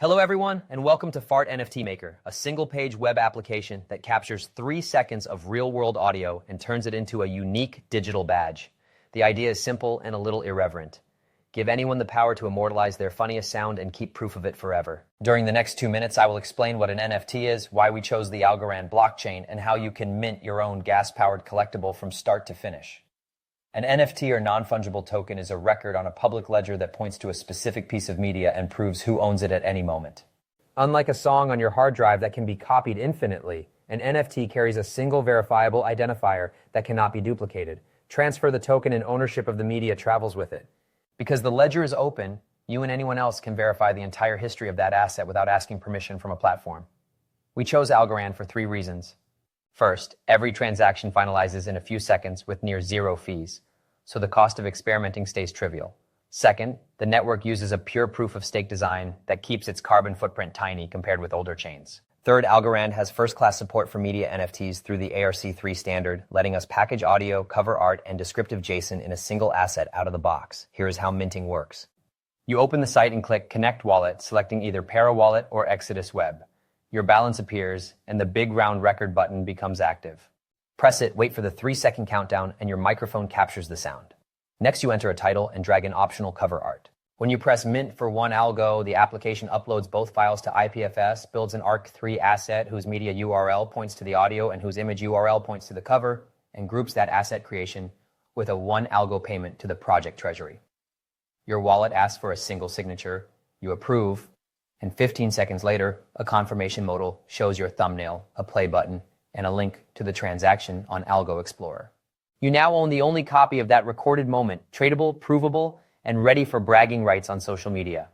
Hello everyone, and welcome to Fart NFT Maker, a single-page web application that captures 3 seconds of real-world audio and turns it into a unique digital badge. The idea is simple and a little irreverent. Give anyone the power to immortalize their funniest sound and keep proof of it forever. During the next 2 minutes, I will explain what an NFT is, why we chose the Algorand blockchain, and how you can mint your own gas-powered collectible from start to finish. An NFT or non-fungible token is a record on a public ledger that points to a specific piece of media and proves who owns it at any moment. Unlike a song on your hard drive that can be copied infinitely, an NFT carries a single verifiable identifier that cannot be duplicated. Transfer the token and ownership of the media travels with it. Because the ledger is open, you and anyone else can verify the entire history of that asset without asking permission from a platform. We chose Algorand for 3 reasons. First, every transaction finalizes in a few seconds with near 0 fees, so the cost of experimenting stays trivial. Second, the network uses a pure proof-of-stake design that keeps its carbon footprint tiny compared with older chains. Third, Algorand has first-class support for media NFTs through the ARC3 standard, letting us package audio, cover art, and descriptive JSON in a single asset out of the box. Here is how minting works. You open the site and click Connect Wallet, selecting either Pera Wallet or Exodus Web. Your balance appears, and the big round record button becomes active. Press it, wait for the 3-second countdown, and your microphone captures the sound. Next, you enter a title and drag in optional cover art. When you press Mint for 1 algo, the application uploads both files to IPFS, builds an ARC3 asset whose media URL points to the audio and whose image URL points to the cover, and groups that asset creation with a 1 algo payment to the project treasury. Your wallet asks for a single signature, you approve, and 15 seconds later, a confirmation modal shows your thumbnail, a play button, and a link to the transaction on Algo Explorer. You now own the only copy of that recorded moment, tradable, provable, and ready for bragging rights on social media.